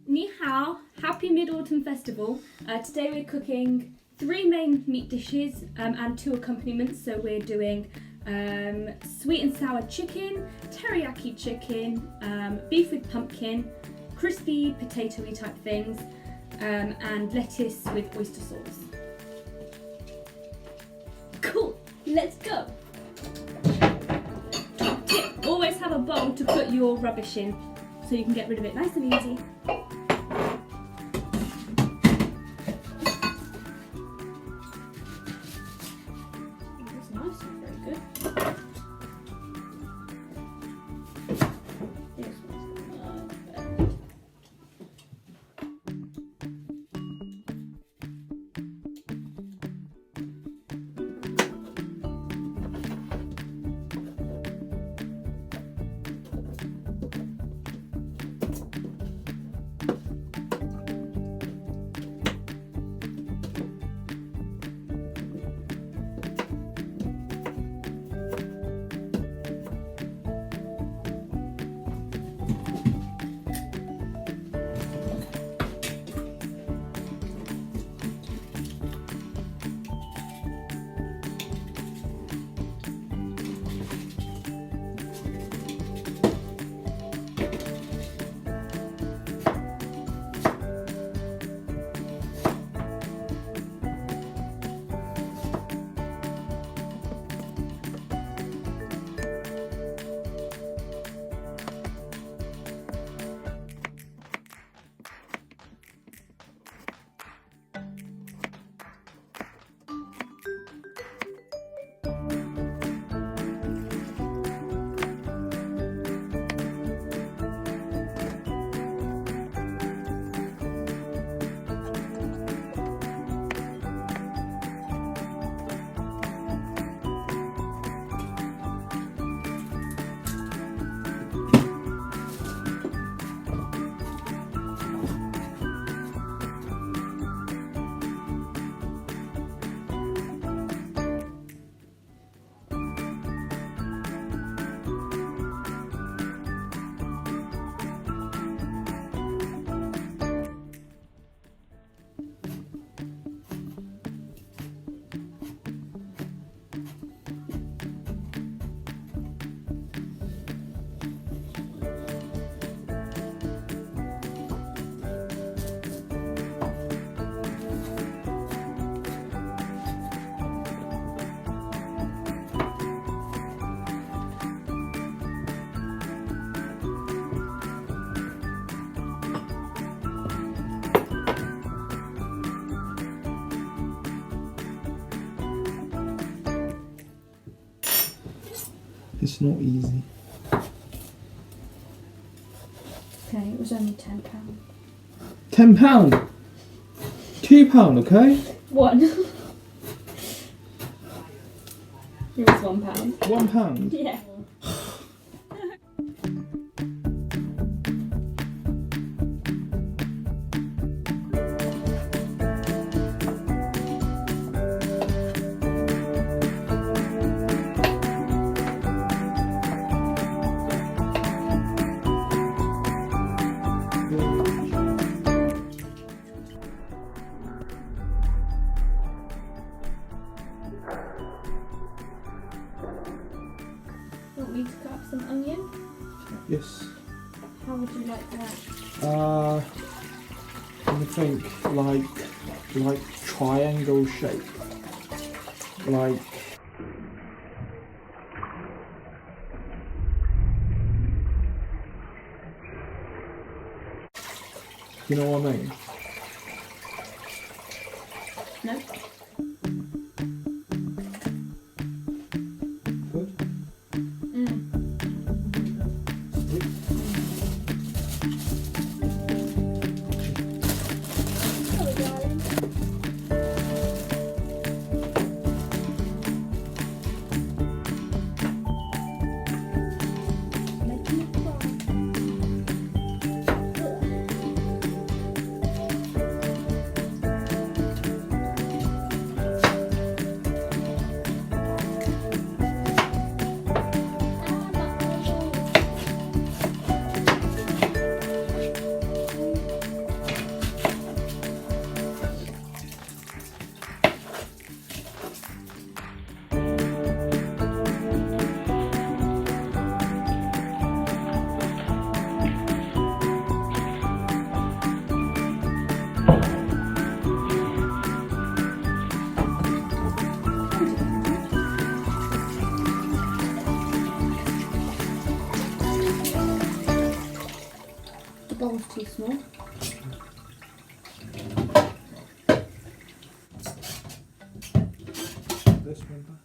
Ni hao, happy Mid-Autumn Festival. Today we're cooking 3 main meat dishes and 2 accompaniments. So we're doing sweet and sour chicken, teriyaki chicken, beef with pumpkin, crispy potatoey type things, and lettuce with oyster sauce. Cool, let's go. Top tip, always have a bowl to put your rubbish in so you can get rid of it nice and easy. That's nice and very good. This one's perfect. It's not easy. Okay, it was only £10. £10? £2, okay? One. It was £1. £1? Yeah. Want me to cut up some onion? Yes. How would you like that? I think like triangle shape. Like you know what I mean? No? Good? really small. This one back.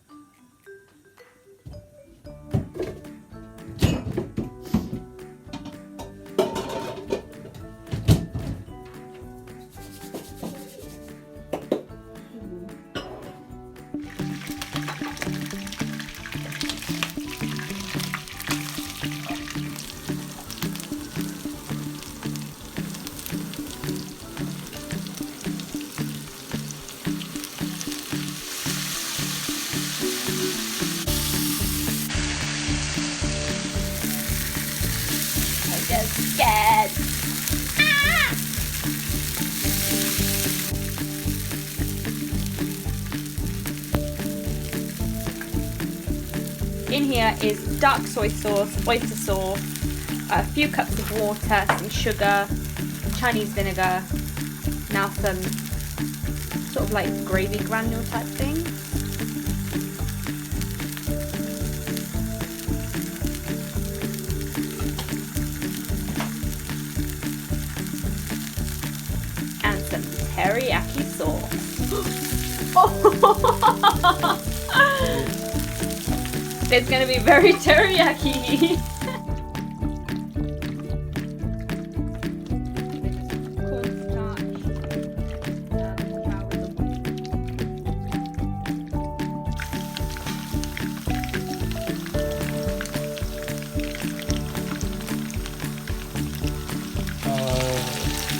I'm just scared. Ah! In here is dark soy sauce, oyster sauce, a few cups of water, some sugar, Chinese vinegar, now some sort of like gravy granule type thing. And some teriyaki sauce. It's gonna be very teriyaki.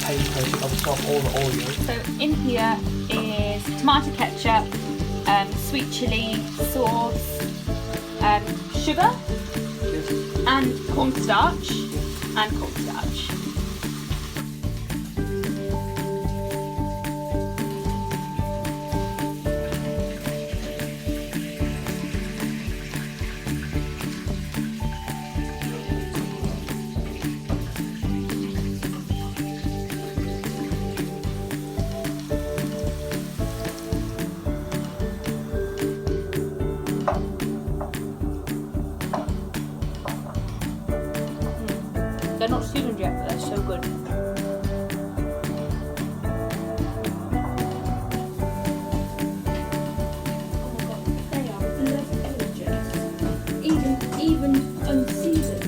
Paper on top all the oil. So in here is tomato ketchup, sweet chili sauce, sugar, Yes. and cornstarch. And cornstarch. They're not seasoned yet, but they're so good. They are delicious, even unseasoned.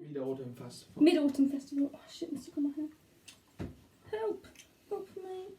Mid-Autumn Festival. Mid-Autumn Festival. Oh shit, I'm stuck on my hair. Help! Help me.